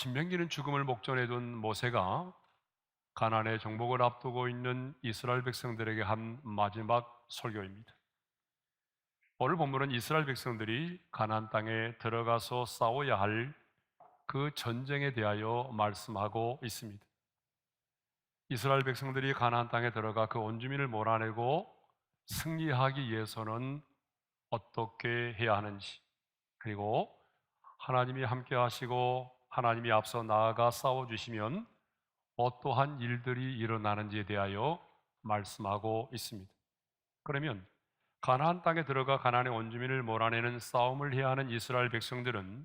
신명기는 죽음을 목전에 둔 모세가 가나안의 정복을 앞두고 있는 이스라엘 백성들에게 한 마지막 설교입니다. 오늘 본문은 이스라엘 백성들이 가나안 땅에 들어가서 싸워야 할 그 전쟁에 대하여 말씀하고 있습니다. 이스라엘 백성들이 가나안 땅에 들어가 그 온 주민을 몰아내고 승리하기 위해서는 어떻게 해야 하는지, 그리고 하나님이 함께 하시고 하나님이 앞서 나아가 싸워주시면 어떠한 일들이 일어나는지에 대하여 말씀하고 있습니다. 그러면 가나안 땅에 들어가 가나안의 온 주민을 몰아내는 싸움을 해야 하는 이스라엘 백성들은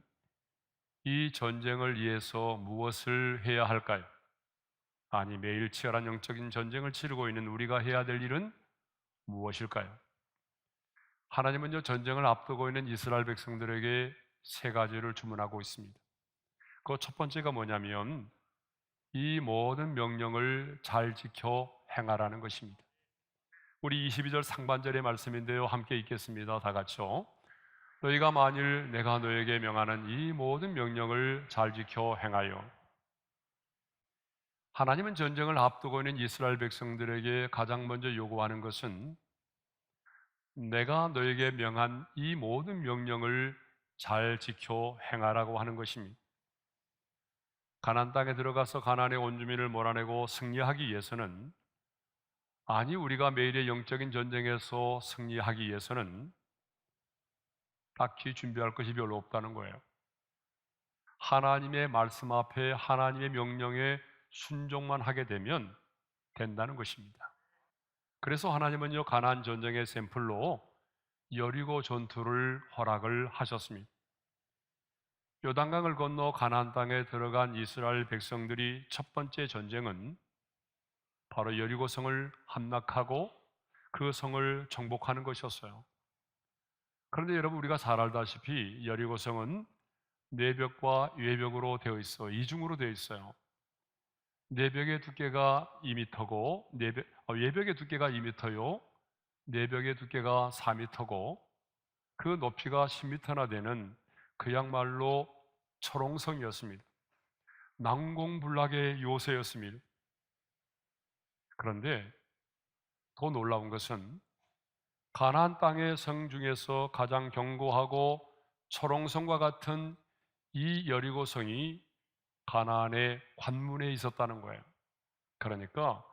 이 전쟁을 위해서 무엇을 해야 할까요? 아니, 매일 치열한 영적인 전쟁을 치르고 있는 우리가 해야 될 일은 무엇일까요? 하나님은요, 전쟁을 앞두고 있는 이스라엘 백성들에게 세 가지를 주문하고 있습니다. 그 첫 번째가 뭐냐면 이 모든 명령을 잘 지켜 행하라는 것입니다. 우리 22절 상반절의 말씀인데요, 함께 읽겠습니다. 다 같이요. 너희가 만일 내가 너에게 명하는 이 모든 명령을 잘 지켜 행하여. 하나님은 전쟁을 앞두고 있는 이스라엘 백성들에게 가장 먼저 요구하는 것은 내가 너에게 명한 이 모든 명령을 잘 지켜 행하라고 하는 것입니다. 가나안 땅에 들어가서 가나안의 온 주민을 몰아내고 승리하기 위해서는, 아니 우리가 매일의 영적인 전쟁에서 승리하기 위해서는 딱히 준비할 것이 별로 없다는 거예요. 하나님의 말씀 앞에 하나님의 명령에 순종만 하게 되면 된다는 것입니다. 그래서 하나님은요, 가나안 전쟁의 샘플로 여리고 전투를 허락을 하셨습니다. 요단강을 건너 가나안 땅에 들어간 이스라엘 백성들이 첫 번째 전쟁은 바로 여리고 성을 함락하고 그 성을 정복하는 것이었어요. 그런데 여러분, 우리가 잘 알다시피 여리고 성은 내벽과 외벽으로 되어 있어 이중으로 되어 있어요. 내벽의 두께가 2m고 외벽의 두께가 2m요. 내벽의 두께가 4m고 그 높이가 10m나 되는 그야말로 초롱성이었습니다. 난공불락의 요새였습니다. 그런데 더 놀라운 것은 가나안 땅의 성 중에서 가장 견고하고 초롱성과 같은 이 여리고성이 가나안의 관문에 있었다는 거예요. 그러니까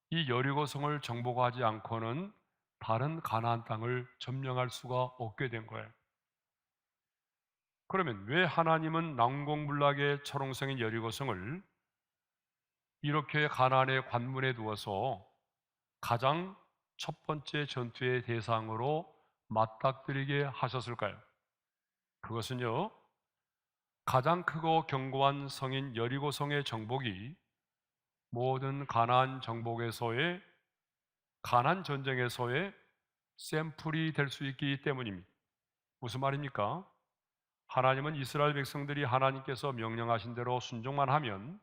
이 여리고성을 정복하지 않고는 다른 가나안 땅을 점령할 수가 없게 된 거예요. 그러면 왜 하나님은 난공불락의 초롱성인 여리고성을 이렇게 가나안의 관문에 두어서 가장 첫 번째 전투의 대상으로 맞닥뜨리게 하셨을까요? 그것은요, 가장 크고 견고한 성인 여리고성의 정복이 모든 가나안 정복에서의 가나안 전쟁에서의 샘플이 될 수 있기 때문입니다. 무슨 말입니까? 하나님은 이스라엘 백성들이 하나님께서 명령하신 대로 순종만 하면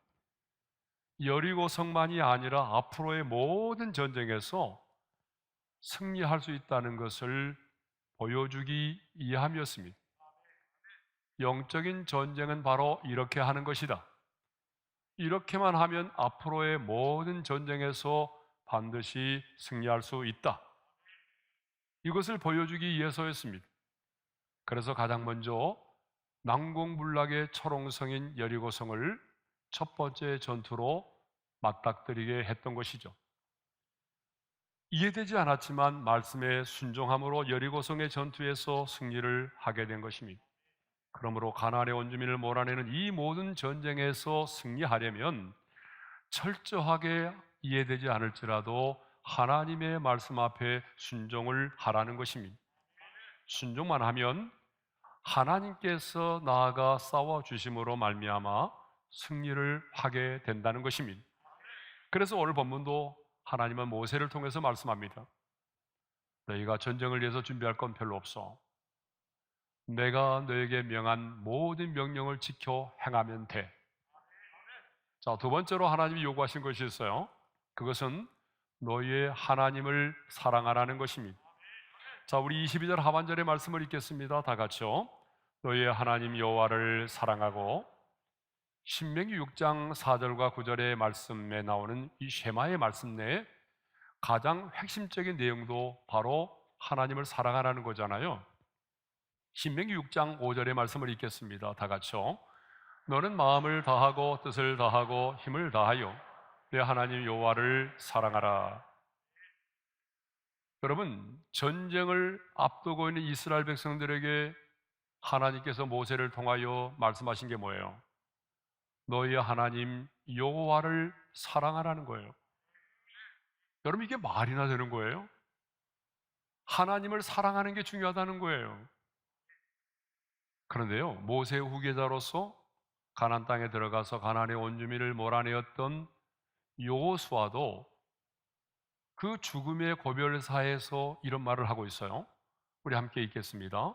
여리고 성만이 아니라 앞으로의 모든 전쟁에서 승리할 수 있다는 것을 보여주기 위함이었습니다. 영적인 전쟁은 바로 이렇게 하는 것이다. 이렇게만 하면 앞으로의 모든 전쟁에서 반드시 승리할 수 있다. 이것을 보여주기 위해서였습니다. 그래서 가장 먼저 난공불락의 초롱성인 여리고성을 첫 번째 전투로 맞닥뜨리게 했던 것이죠. 이해되지 않았지만 말씀에 순종함으로 여리고성의 전투에서 승리를 하게 된 것입니다. 그러므로 가나안의 온 주민을 몰아내는 이 모든 전쟁에서 승리하려면 철저하게 이해되지 않을지라도 하나님의 말씀 앞에 순종을 하라는 것입니다. 순종만 하면 하나님께서 나아가 싸워주심으로 말미암아 승리를 하게 된다는 것입니다. 그래서 오늘 본문도 하나님은 모세를 통해서 말씀합니다. 너희가 전쟁을 위해서 준비할 건 별로 없어. 내가 너에게 명한 모든 명령을 지켜 행하면 돼. 자, 두 번째로 하나님이 요구하신 것이 있어요. 그것은 너희의 하나님을 사랑하라는 것입니다. 자, 우리 22절 하반절의 말씀을 읽겠습니다. 다 같이요. 너희의 하나님 여호와를 사랑하고 신명기 6장 4절과 9절의 말씀에 나오는 이 쉐마의 말씀 내에 가장 핵심적인 내용도 바로 하나님을 사랑하라는 거잖아요. 신명기 6장 5절의 말씀을 읽겠습니다. 다 같이요. 너는 마음을 다하고 뜻을 다하고 힘을 다하여 내 하나님 여호와를 사랑하라. 여러분, 전쟁을 앞두고 있는 이스라엘 백성들에게 하나님께서 모세를 통하여 말씀하신 게 뭐예요? 너희의 하나님 여호와를 사랑하라는 거예요. 여러분, 이게 말이나 되는 거예요? 하나님을 사랑하는 게 중요하다는 거예요. 그런데요, 모세의 후계자로서 가나안 땅에 들어가서 가나안의 원주민을 몰아내었던 여호수아도 그 죽음의 고별사에서 이런 말을 하고 있어요. 우리 함께 읽겠습니다.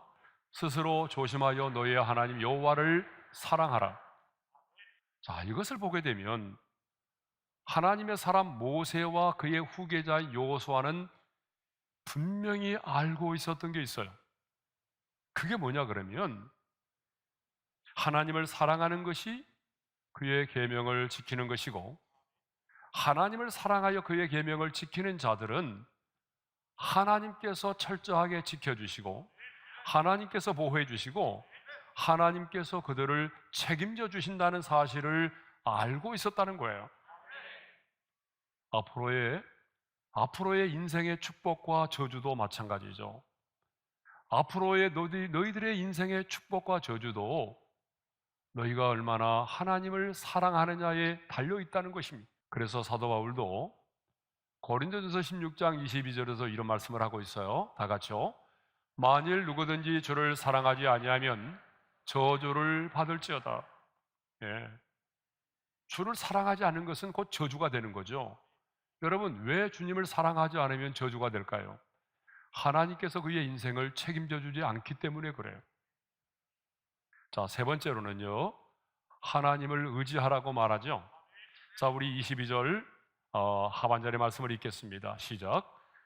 스스로 조심하여 너희의 하나님 여호와를 사랑하라. 자, 이것을 보게 되면 하나님의 사람 모세와 그의 후계자 여호수아는 분명히 알고 있었던 게 있어요. 그게 뭐냐 그러면 하나님을 사랑하는 것이 그의 계명을 지키는 것이고, 하나님을 사랑하여 그의 계명을 지키는 자들은 하나님께서 철저하게 지켜주시고 하나님께서 보호해 주시고 하나님께서 그들을 책임져 주신다는 사실을 알고 있었다는 거예요. 앞으로의 인생의 축복과 저주도 마찬가지죠. 앞으로의 너희들의 인생의 축복과 저주도 너희가 얼마나 하나님을 사랑하느냐에 달려 있다는 것입니다. 그래서 사도 바울도 고린도전서 16장 22절에서 이런 말씀을 하고 있어요. 다 같이요. 만일 누구든지 주를 사랑하지 아니하면 저주를 받을지어다. 예. 주를 사랑하지 않는 것은 곧 저주가 되는 거죠. 여러분, 왜 주님을 사랑하지 않으면 저주가 될까요? 하나님께서 그의 인생을 책임져 주지 않기 때문에 그래요. 자, 세 번째로는요, 하나님을 의지하라고 말하죠. 자, 우리 22절 하반절의 말씀을 읽겠습니다. 시작.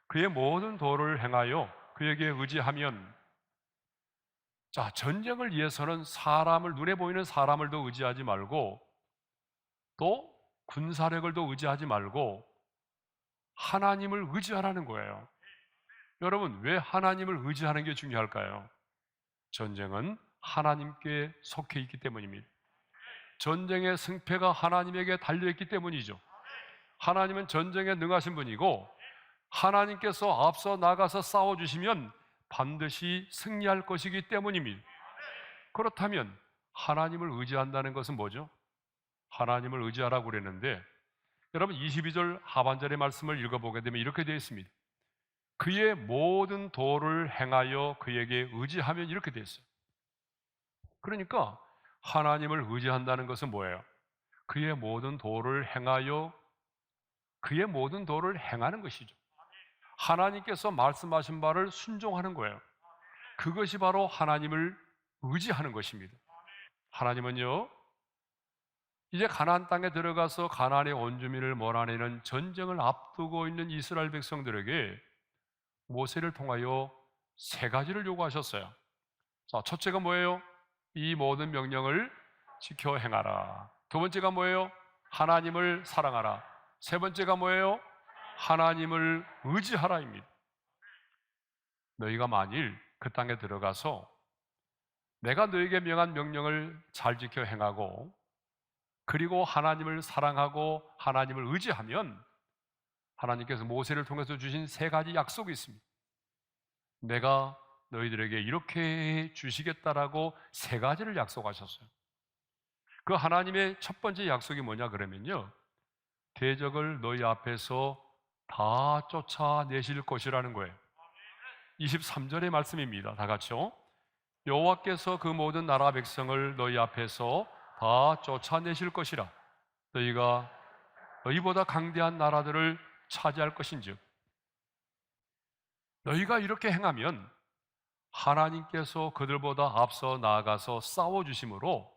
그의 모든 도를 행하여 그에게 의지하면. 자, 전쟁을 위해서는 눈에 보이는 사람을 더 의지하지 말고, 또 군사력을 더 의지하지 말고 하나님을 의지하라는 거예요. 여러분, 왜 하나님을 의지하는 게 중요할까요? 전쟁은 하나님께 속해 있기 때문입니다. 전쟁의 승패가 하나님에게 달려있기 때문이죠. 하나님은 전쟁에 능하신 분이고 하나님께서 앞서 나가서 싸워주시면 반드시 승리할 것이기 때문입니다. 그렇다면 하나님을 의지한다는 것은 뭐죠? 하나님을 의지하라고 그랬는데, 여러분 22절 하반절의 말씀을 읽어보게 되면 이렇게 되어 있습니다. 그의 모든 도를 행하여 그에게 의지하면, 이렇게 되어 있어요. 그러니까 하나님을 의지한다는 것은 뭐예요? 그의 모든 도를 행하여 그의 모든 도를 행하는 것이죠. 하나님께서 말씀하신 바를 순종하는 거예요. 그것이 바로 하나님을 의지하는 것입니다. 하나님은요, 이제 가나안 땅에 들어가서 가나안의 원주민을 몰아내는 전쟁을 앞두고 있는 이스라엘 백성들에게 모세를 통하여 세 가지를 요구하셨어요. 자, 첫째가 뭐예요? 이 모든 명령을 지켜 행하라. 두 번째가 뭐예요? 하나님을 사랑하라. 세 번째가 뭐예요? 하나님을 의지하라입니다. 너희가 만일 그 땅에 들어가서 내가 너에게 명한 명령을 잘 지켜 행하고, 그리고 하나님을 사랑하고 하나님을 의지하면 하나님께서 모세를 통해서 주신 세 가지 약속이 있습니다. 내가 너희들에게 이렇게 주시겠다라고 세 가지를 약속하셨어요. 그 하나님의 첫 번째 약속이 뭐냐 그러면요, 대적을 너희 앞에서 다 쫓아내실 것이라는 거예요. 23절의 말씀입니다. 다 같이요. 여호와께서 그 모든 나라 백성을 너희 앞에서 다 쫓아내실 것이라. 너희가 너희보다 강대한 나라들을 차지할 것인즉, 너희가 이렇게 행하면 하나님께서 그들보다 앞서 나아가서 싸워주심으로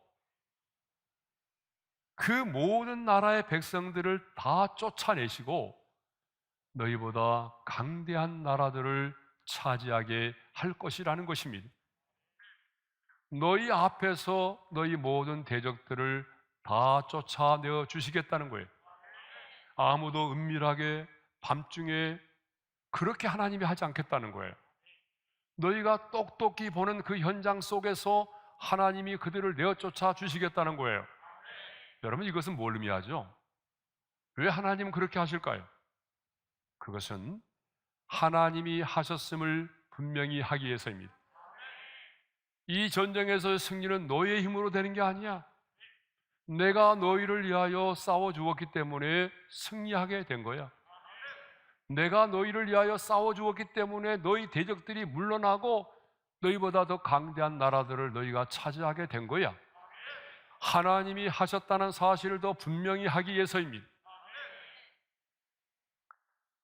그 모든 나라의 백성들을 다 쫓아내시고 너희보다 강대한 나라들을 차지하게 할 것이라는 것입니다. 너희 앞에서 너희 모든 대적들을 다 쫓아내어 주시겠다는 거예요. 아무도 은밀하게 밤중에 그렇게 하나님이 하지 않겠다는 거예요. 너희가 똑똑히 보는 그 현장 속에서 하나님이 그들을 내어 쫓아 주시겠다는 거예요. 여러분, 이것은 뭘 의미하죠? 왜 하나님은 그렇게 하실까요? 그것은 하나님이 하셨음을 분명히 하기 위해서입니다. 이 전쟁에서의 승리는 너희의 힘으로 되는 게 아니야. 내가 너희를 위하여 싸워 주었기 때문에 승리하게 된 거야. 내가 너희를 위하여 싸워 주었기 때문에 너희 대적들이 물러나고 너희보다 더 강대한 나라들을 너희가 차지하게 된 거야. 하나님이 하셨다는 사실을 더 분명히 하기 위해서입니다.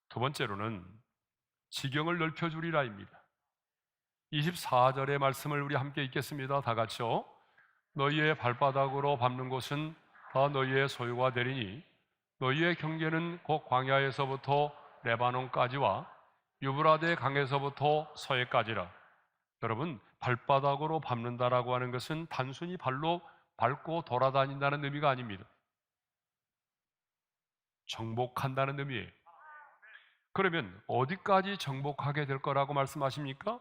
두 번째로는 지경을 넓혀주리라입니다. 24절의 말씀을 우리 함께 읽겠습니다. 다 같이요. 너희의 발바닥으로 밟는 곳은 다 너희의 소유가 되리니 너희의 경계는 곧 광야에서부터 레바논까지와 유브라데 강에서부터 서해까지라. 여러분, 발바닥으로 밟는다라고 하는 것은 단순히 발로 밟고 돌아다닌다는 의미가 아닙니다. 정복한다는 의미예요. 그러면 어디까지 정복하게 될 거라고 말씀하십니까?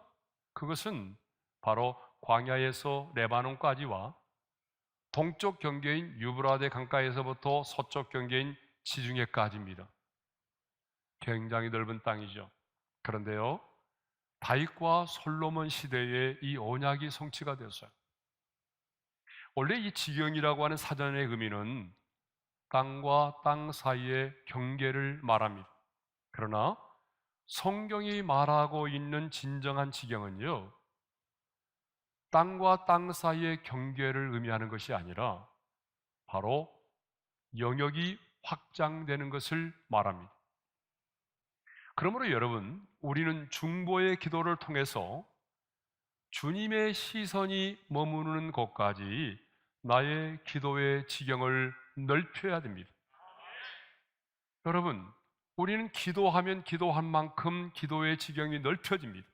그것은 바로 광야에서 레바논까지와 동쪽 경계인 유브라데 강가에서부터 서쪽 경계인 지중해까지입니다. 굉장히 넓은 땅이죠. 그런데요, 다윗과 솔로몬 시대에 이 언약이 성취가 되었어요. 원래 이 지경이라고 하는 사전의 의미는 땅과 땅 사이의 경계를 말합니다. 그러나 성경이 말하고 있는 진정한 지경은요, 땅과 땅 사이의 경계를 의미하는 것이 아니라 바로 영역이 확장되는 것을 말합니다. 그러므로 여러분, 우리는 중보의 기도를 통해서 주님의 시선이 머무르는 곳까지 나의 기도의 지경을 넓혀야 됩니다. 여러분, 우리는 기도하면 기도한 만큼 기도의 지경이 넓혀집니다.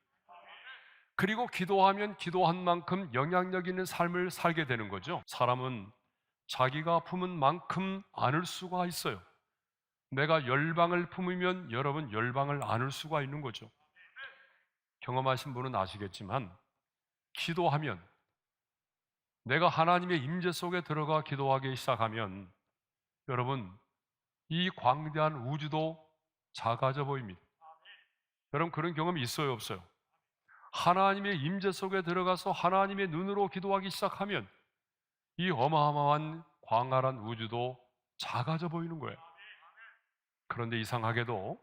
그리고 기도하면 기도한 만큼 영향력 있는 삶을 살게 되는 거죠. 사람은 자기가 품은 만큼 안을 수가 있어요. 내가 열방을 품으면 여러분 열방을 안을 수가 있는 거죠. 경험하신 분은 아시겠지만 기도하면, 내가 하나님의 임재 속에 들어가 기도하기 시작하면 여러분, 이 광대한 우주도 작아져 보입니다. 여러분, 그런 경험이 있어요, 없어요? 하나님의 임재 속에 들어가서 하나님의 눈으로 기도하기 시작하면 이 어마어마한 광활한 우주도 작아져 보이는 거예요. 그런데 이상하게도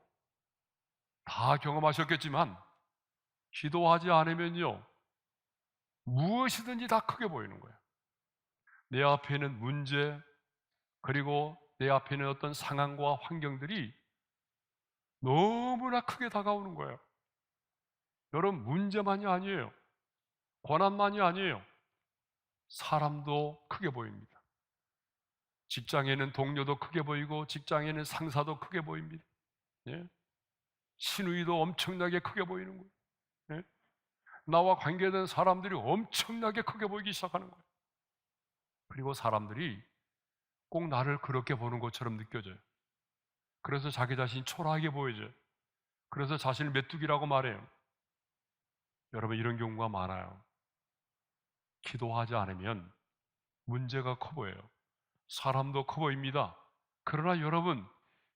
다 경험하셨겠지만 기도하지 않으면요, 무엇이든지 다 크게 보이는 거예요. 내 앞에 있는 문제, 그리고 내 앞에 있는 어떤 상황과 환경들이 너무나 크게 다가오는 거예요. 여러분, 문제만이 아니에요. 고난만이 아니에요. 사람도 크게 보입니다. 직장에는 동료도 크게 보이고 직장에는 상사도 크게 보입니다. 예? 신우이도 엄청나게 크게 보이는 거예요. 예? 나와 관계된 사람들이 엄청나게 크게 보이기 시작하는 거예요. 그리고 사람들이 꼭 나를 그렇게 보는 것처럼 느껴져요. 그래서 자기 자신이 초라하게 보여져요. 그래서 자신을 메뚜기라고 말해요. 여러분, 이런 경우가 많아요. 기도하지 않으면 문제가 커 보여요. 사람도 커 보입니다. 그러나 여러분,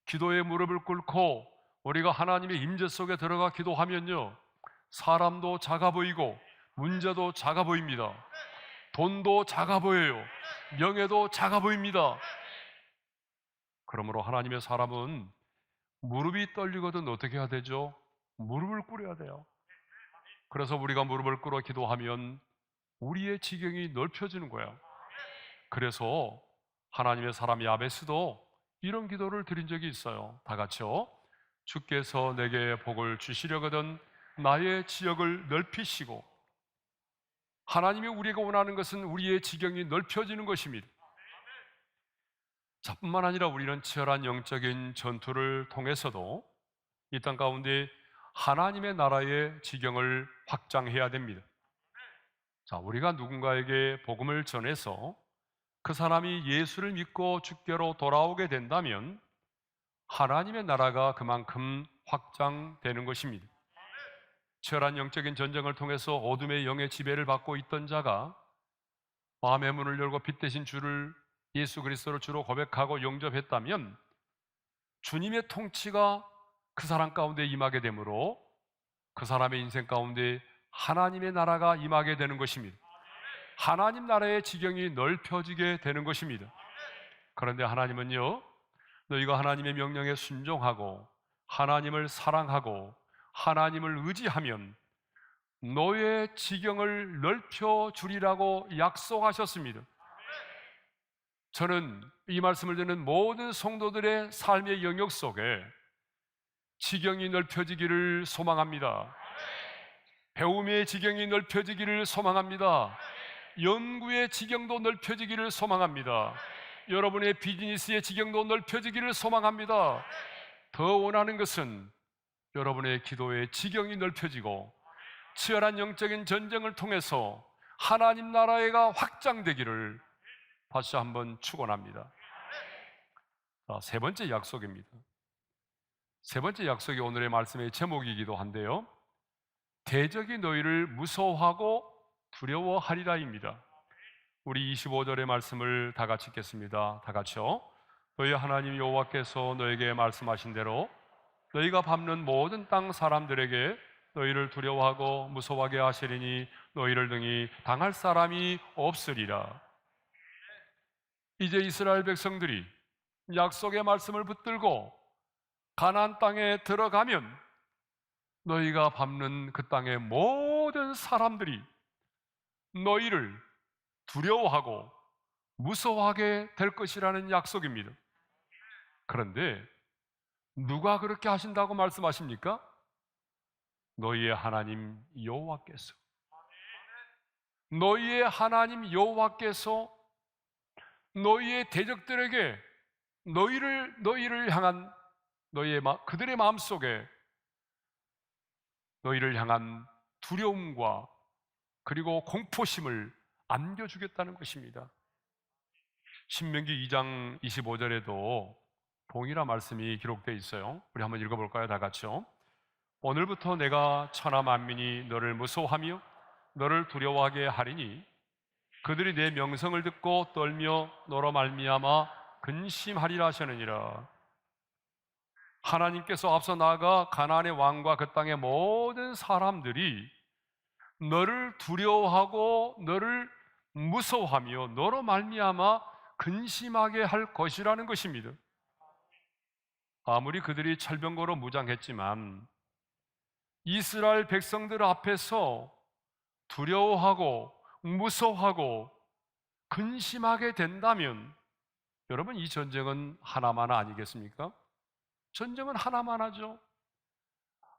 기도의 무릎을 꿇고 우리가 하나님의 임재 속에 들어가 기도하면요, 사람도 작아 보이고 문제도 작아 보입니다. 돈도 작아 보여요. 명예도 작아 보입니다. 그러므로 하나님의 사람은 무릎이 떨리거든 어떻게 해야 되죠? 무릎을 꿇어야 돼요. 그래서 우리가 무릎을 꿇어 기도하면 우리의 지경이 넓혀지는 거예요. 그래서 하나님의 사람 야베스도 이런 기도를 드린 적이 있어요. 다 같이요. 주께서 내게 복을 주시려거든 나의 지역을 넓히시고. 하나님이 우리가 원하는 것은 우리의 지경이 넓혀지는 것입니다. 자, 뿐만 아니라 우리는 치열한 영적인 전투를 통해서도 이 땅 가운데 하나님의 나라의 지경을 확장해야 됩니다. 자, 우리가 누군가에게 복음을 전해서 그 사람이 예수를 믿고 주께로 돌아오게 된다면 하나님의 나라가 그만큼 확장되는 것입니다. 치열한 영적인 전쟁을 통해서 어둠의 영의 지배를 받고 있던 자가 마음의 문을 열고 빛 대신 주를 예수 그리스도로 주로 고백하고 영접했다면 주님의 통치가 그 사람 가운데 임하게 되므로 그 사람의 인생 가운데 하나님의 나라가 임하게 되는 것입니다. 하나님 나라의 지경이 넓혀지게 되는 것입니다. 그런데 하나님은요, 너희가 하나님의 명령에 순종하고 하나님을 사랑하고 하나님을 의지하면 너의 지경을 넓혀 주리라고 약속하셨습니다. 저는 이 말씀을 듣는 모든 성도들의 삶의 영역 속에 지경이 넓혀지기를 소망합니다. 배움의 지경이 넓혀지기를 소망합니다. 연구의 지경도 넓혀지기를 소망합니다. 여러분의 비즈니스의 지경도 넓혀지기를 소망합니다. 더 원하는 것은 여러분의 기도의 지경이 넓혀지고 치열한 영적인 전쟁을 통해서 하나님 나라가 확장되기를 다시 한번 축원합니다. 세 번째 약속입니다. 세 번째 약속이 오늘의 말씀의 제목이기도 한데요, 대적이 너희를 무서워하고 두려워하리라입니다. 우리 25절의 말씀을 다 같이 읽겠습니다. 다 같이요. 너희 하나님 여호와께서 너에게 말씀하신 대로 너희가 밟는 모든 땅 사람들에게 너희를 두려워하고 무서워하게 하시리니 너희를 등이 당할 사람이 없으리라. 이제 이스라엘 백성들이 약속의 말씀을 붙들고 가나안 땅에 들어가면 너희가 밟는 그 땅의 모든 사람들이 너희를 두려워하고 무서워하게 될 것이라는 약속입니다. 그런데 누가 그렇게 하신다고 말씀하십니까? 너희의 하나님 여호와께서. 너희의 하나님 여호와께서 너희의 대적들에게 너희를 향한 그들의 마음속에 너희를 향한 두려움과 그리고 공포심을 안겨주겠다는 것입니다. 신명기 2장 25절에도 동일한 말씀이 기록되어 있어요. 우리 한번 읽어볼까요? 다 같이요. 오늘부터 내가 천하 만민이 너를 무서워하며 너를 두려워하게 하리니 그들이 내 명성을 듣고 떨며 너로 말미암아 근심하리라 하시느니라. 하나님께서 앞서 나아가 가나안의 왕과 그 땅의 모든 사람들이 너를 두려워하고 너를 무서워하며 너로 말미암아 근심하게 할 것이라는 것입니다. 아무리 그들이 철병거로 무장했지만 이스라엘 백성들 앞에서 두려워하고 무서워하고 근심하게 된다면 여러분, 이 전쟁은 하나만 아니겠습니까? 전쟁은 하나만 하죠.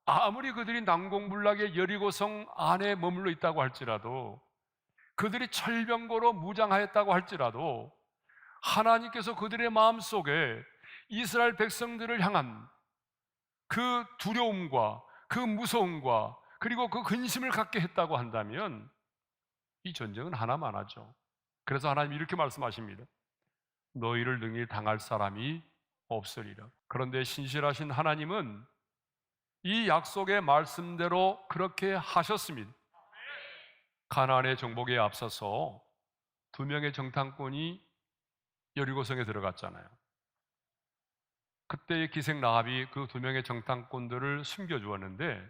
아무리 그들이 난공불락의 여리고성 안에 머물러 있다고 할지라도, 그들이 철병거로 무장하였다고 할지라도 하나님께서 그들의 마음속에 이스라엘 백성들을 향한 그 두려움과 그 무서움과 그리고 그 근심을 갖게 했다고 한다면 이 전쟁은 하나만 하죠. 그래서 하나님이 이렇게 말씀하십니다. 너희를 능히 당할 사람이 없으리라. 그런데 신실하신 하나님은 이 약속의 말씀대로 그렇게 하셨습니다. 가나안의 정복에 앞서서 두 명의 정탐꾼이 여리고성에 들어갔잖아요. 그때의 기생 라합이 그 두 명의 정탐꾼들을 숨겨주었는데,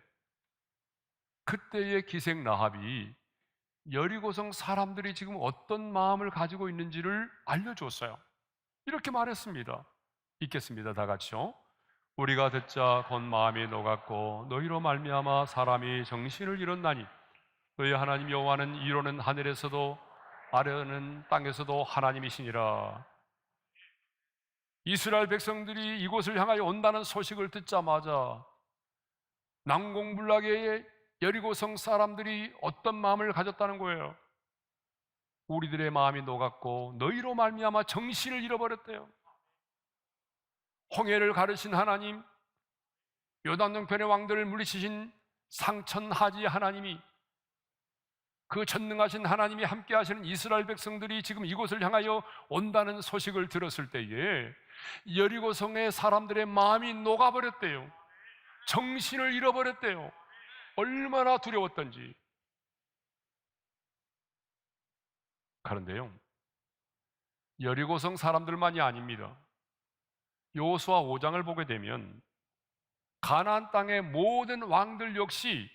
그때의 기생 라합이 여리고성 사람들이 지금 어떤 마음을 가지고 있는지를 알려줬어요. 이렇게 말했습니다. 읽겠습니다. 다 같이요. 우리가 듣자 곧 마음이 녹았고 너희로 말미암아 사람이 정신을 잃었나니 너희 하나님 여호와는 이로는 하늘에서도 아래는 땅에서도 하나님이시니라. 이스라엘 백성들이 이곳을 향하여 온다는 소식을 듣자마자 난공불락의 여리고성 사람들이 어떤 마음을 가졌다는 거예요? 우리들의 마음이 녹았고 너희로 말미암아 정신을 잃어버렸대요. 홍해를 가르신 하나님, 요단 동편의 왕들을 물리치신 상천하지 하나님이 그 전능하신 하나님이 함께 하시는 이스라엘 백성들이 지금 이곳을 향하여 온다는 소식을 들었을 때에 여리고성의 사람들의 마음이 녹아버렸대요. 정신을 잃어버렸대요. 얼마나 두려웠던지. 그런데요, 여리고성 사람들만이 아닙니다. 여호수아 5장을 보게 되면 가나안 땅의 모든 왕들 역시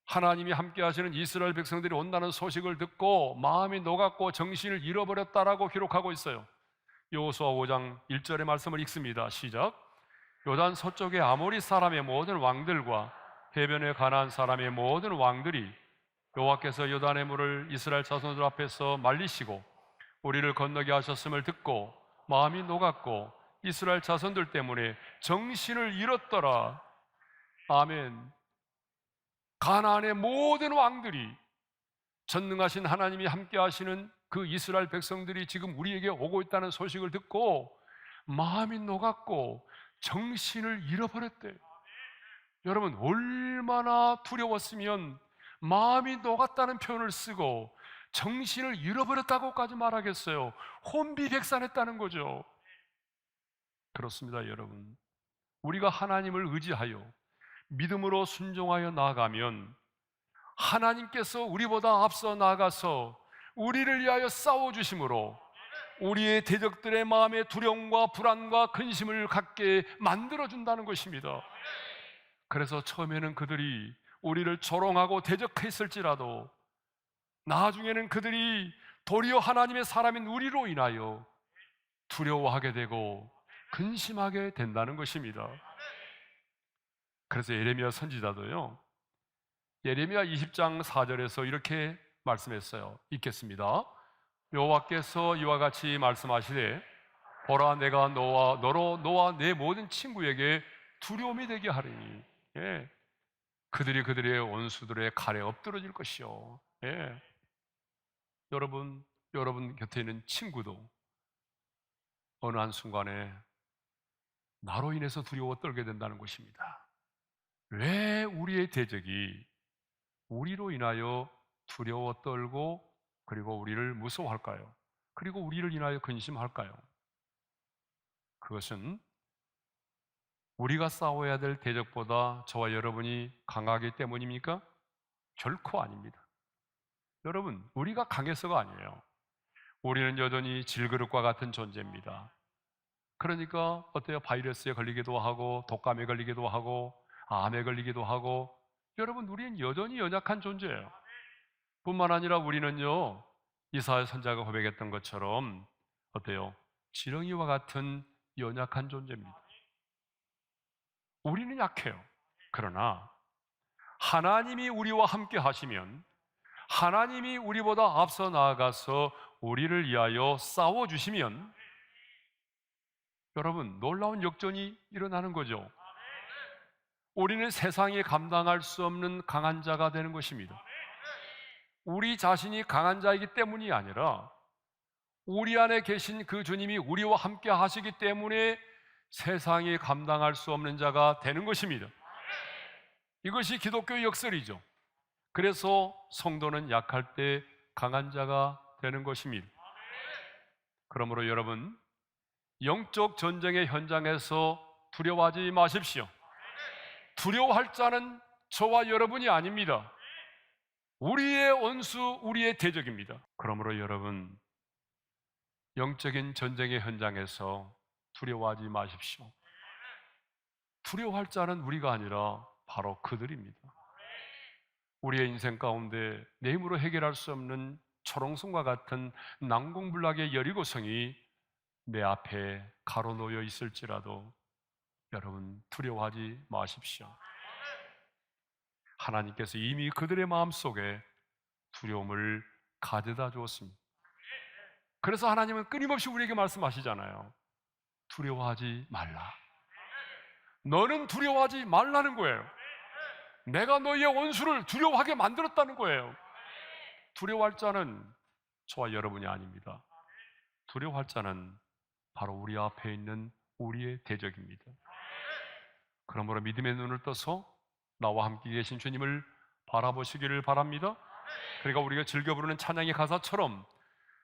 하나님이 함께 하시는 이스라엘 백성들이 온다는 소식을 듣고 마음이 녹았고 정신을 잃어버렸다라고 기록하고 있어요. 여호수아 5장 1절의 말씀을 읽습니다. 시작. 요단 서쪽의 아모리 사람의 모든 왕들과 해변의 가나안 사람의 모든 왕들이 여호와께서 요단의 물을 이스라엘 자손들 앞에서 말리시고 우리를 건너게 하셨음을 듣고 마음이 녹았고 이스라엘 자손들 때문에 정신을 잃었더라. 아멘. 가나안의 모든 왕들이, 전능하신 하나님이 함께 하시는 그 이스라엘 백성들이 지금 우리에게 오고 있다는 소식을 듣고 마음이 녹았고 정신을 잃어버렸대요. 여러분, 얼마나 두려웠으면 마음이 녹았다는 표현을 쓰고 정신을 잃어버렸다고까지 말하겠어요. 혼비백산했다는 거죠. 그렇습니다, 여러분. 우리가 하나님을 의지하여 믿음으로 순종하여 나아가면 하나님께서 우리보다 앞서 나아가서 우리를 위하여 싸워주심으로 우리의 대적들의 마음에 두려움과 불안과 근심을 갖게 만들어준다는 것입니다. 그래서 처음에는 그들이 우리를 조롱하고 대적했을지라도 나중에는 그들이 도리어 하나님의 사람인 우리로 인하여 두려워하게 되고 근심하게 된다는 것입니다. 그래서 예레미야 선지자도요, 예레미야 20장 4절에서 이렇게 말씀했어요. 읽겠습니다. 여호와께서 이와 같이 말씀하시되 보라, 내가 너와 내 모든 친구에게 두려움이 되게 하리니, 예, 그들이 그들의 원수들의 칼에 엎드러질 것이요. 예. 여러분 곁에 있는 친구도 어느 한순간에 나로 인해서 두려워 떨게 된다는 것입니다. 왜 우리의 대적이 우리로 인하여 두려워 떨고 그리고 우리를 무서워할까요? 그리고 우리를 인하여 근심할까요? 그것은 우리가 싸워야 될 대적보다 저와 여러분이 강하기 때문입니까? 결코 아닙니다. 여러분, 우리가 강해서가 아니에요. 우리는 여전히 질그릇과 같은 존재입니다. 그러니까 어때요? 바이러스에 걸리기도 하고 독감에 걸리기도 하고 암에 걸리기도 하고, 여러분, 우리는 여전히 연약한 존재예요. 뿐만 아니라 우리는요, 이사야 선지자가 고백했던 것처럼 어때요? 지렁이와 같은 연약한 존재입니다. 우리는 약해요. 그러나 하나님이 우리와 함께 하시면, 하나님이 우리보다 앞서 나아가서 우리를 위하여 싸워주시면, 여러분, 놀라운 역전이 일어나는 거죠. 우리는 세상에 감당할 수 없는 강한 자가 되는 것입니다. 우리 자신이 강한 자이기 때문이 아니라 우리 안에 계신 그 주님이 우리와 함께 하시기 때문에 세상이 감당할 수 없는 자가 되는 것입니다. 이것이 기독교의 역설이죠. 그래서 성도는 약할 때 강한 자가 되는 것입니다. 그러므로 여러분, 영적 전쟁의 현장에서 두려워하지 마십시오. 두려워할 자는 저와 여러분이 아닙니다. 우리의 원수, 우리의 대적입니다. 그러므로 여러분, 영적인 전쟁의 현장에서 두려워하지 마십시오. 두려워할 자는 우리가 아니라 바로 그들입니다. 우리의 인생 가운데 내 힘으로 해결할 수 없는 초롱성과 같은 난공불락의 여리고성이 내 앞에 가로놓여 있을지라도 여러분, 두려워하지 마십시오. 하나님께서 이미 그들의 마음속에 두려움을 가져다 주었습니다. 그래서 하나님은 끊임없이 우리에게 말씀하시잖아요. 두려워하지 말라. 너는 두려워하지 말라는 거예요. 내가 너희의 원수를 두려워하게 만들었다는 거예요. 두려워할 자는 저와 여러분이 아닙니다. 두려워할 자는 바로 우리 앞에 있는 우리의 대적입니다. 그러므로 믿음의 눈을 떠서 나와 함께 계신 주님을 바라보시기를 바랍니다. 그러니까 우리가 즐겨 부르는 찬양의 가사처럼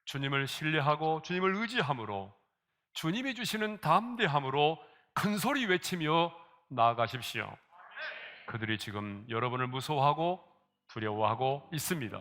주님을 신뢰하고 주님을 의지함으로 주님이 주시는 담대함으로 큰 소리 외치며 나아가십시오. 그들이 지금 여러분을 무서워하고 두려워하고 있습니다.